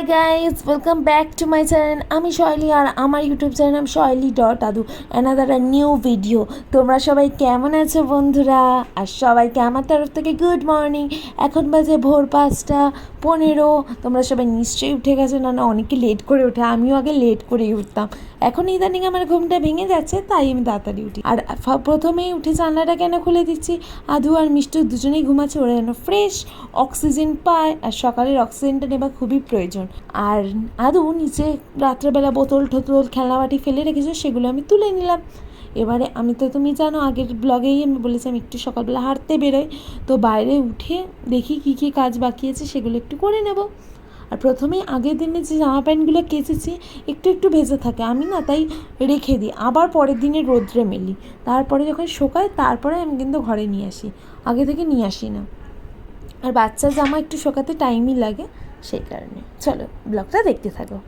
Hi guys, welcome back to my channel. আমি শৈলী আর আমার ইউটিউব চ্যানেল নাম শৈলী.আদু। Another new video. তোমরা সবাই কেমন আছো বন্ধুরা? আর সবাইকে আমার তরফ থেকে গুড মর্নিং। এখন বাজে ভোর 5:15। তোমরা সবাই নিশ্চয়ই উঠে গেছো, না অনেকে লেট করে ওঠে, আমিও আগে লেট করেই উঠতাম। এখন ইদানিং আমার ঘুমটা ভেঙে যাচ্ছে, তাই আমি তাড়াতাড়ি উঠি। আর প্রথমেই উঠে জানলাটা কেন খুলে দিচ্ছি, আদু আর মিষ্টু দুজনেই ঘুমাচ্ছে, ওরা যেন ফ্রেশ অক্সিজেন পায়। আর সকালের অক্সিজেনটা নেওয়া খুবই প্রয়োজন। আর আদু নিচে রাত্রেবেলা বোতল টোতল খেলনাবাটি ফেলে রেখেছো, সেগুলো আমি তুলে নিলাম। এবারে আমি তো, তুমি জানো, আগের ব্লগেই আমি বলেছি আমি একটু সকালবেলা হাঁটতে বেরোই, তো বাইরে উঠে দেখি কী কী কাজ বাকি আছে সেগুলো একটু করে নেব। আর প্রথমেই আগের দিনে যে জামা প্যান্টগুলো কেচেছি একটু একটু ভেজে থাকে, আমি না তাই রেখে দিই, আবার পরের দিনে রোদ্রে মেলি, তারপরে যখন শোকায় তারপরে আমি কিন্তু ঘরে নিয়ে আসি, আগে থেকে নিয়ে আসি না। আর বাচ্চার জামা একটু শোকাতে টাইমই লাগে, সেই কারণে। চলো ব্লগটা দেখতে থাকো।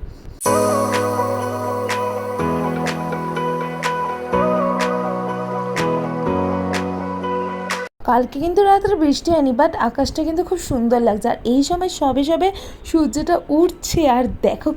কালকে কিন্তু রাত্রে বৃষ্টি হয়নি, বাট আকাশটা কিন্তু খুব সুন্দর লাগছে। আর এই সময় সবে সবে সূর্যটা উঠছে, আর দেখো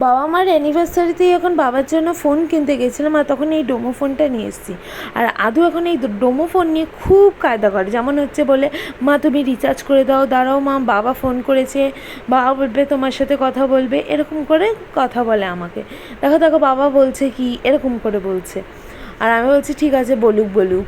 বাবা মার অ্যানিভার্সারিতেই এখন বাবার জন্য ফোন কিনতে গেছিলাম, আর তখন এই ডোমো ফোনটা নিয়ে এসেছি। আর আদু এখন এই ডোমো ফোন নিয়ে খুব কায়দা করে, যেমন হচ্ছে বলে মা তুমি রিচার্জ করে দাও, দাঁড়াও মা বাবা ফোন করেছে, বাবা বলবে তোমার সাথে কথা বলবে, এরকম করে কথা বলে আমাকে। দেখো দেখো বাবা বলছে কি, এরকম করে বলছে। আর আমি বলছি ঠিক আছে বলুক বলুক।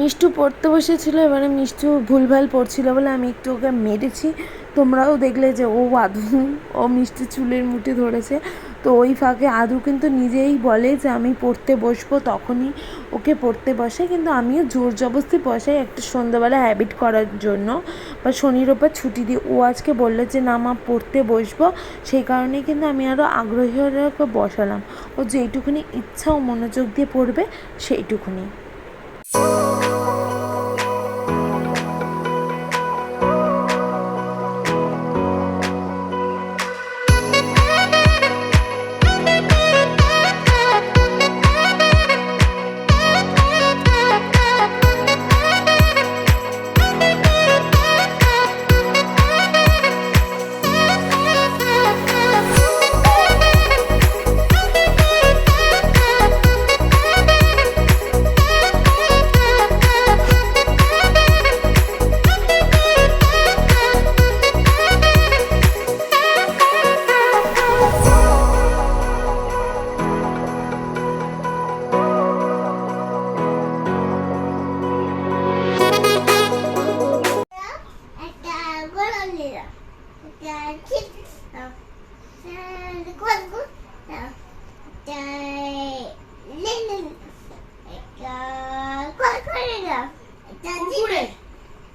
মিষ্টু পড়তে বসেছিল, এবারে মিষ্টু ভুলভাল পড়ছিল বলে আমি একটু ওকে মেরেছি। তোমরাও দেখলে যে ও মিষ্টি চুলের মুঠি ধরেছে। তো ওই ফাঁকে আদু কিন্তু নিজেই বলে যে আমি পড়তে বসবো, তখনই ওকে পড়তে বসে। কিন্তু আমিও জোর জবরদস্তি বসাই একটা সন্ধ্যাবেলা হ্যাবিট করার জন্য, বা শনি রোববার ছুটি দিই। ও আজকে বললে যে না মা পড়তে বসবো, সেই কারণেই কিন্তু আমি আরও আগ্রহী হয়ে ওকে বসালাম। ও যেইটুকুনি ইচ্ছা ও মনোযোগ দিয়ে পড়বে সেইটুকুনি।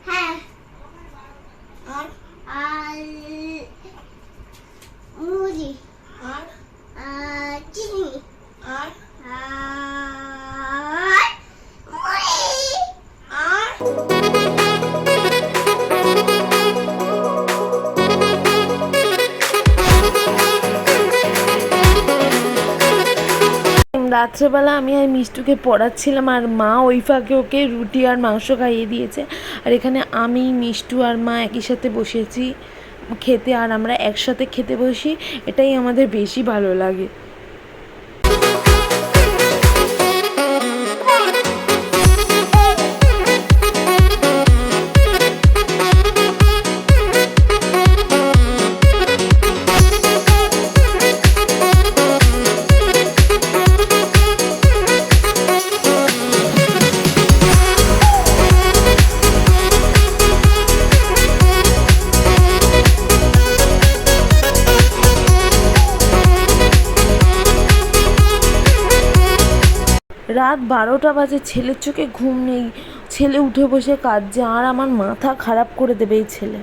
হ্যাঁ আর মুড়ি আর চিনি আর রাত্রেবেলা আমি আর মিষ্টুকে পড়াচ্ছিলাম, আর মা ওই ফাঁকে ওকে রুটি আর মাংস খাইয়ে দিয়েছে। আর এখানে আমি, মিষ্টু আর মা একই সাথে বসেছি খেতে, আর আমরা একসাথে খেতে বসি, এটাই আমাদের বেশি ভালো লাগে। রাত 12টা বাজে, ছেলের চোখে ঘুম নেই, ছেলে উঠে বসে কাঁদছে, আর আমার মাথা খারাপ করে দেবে এই ছেলে।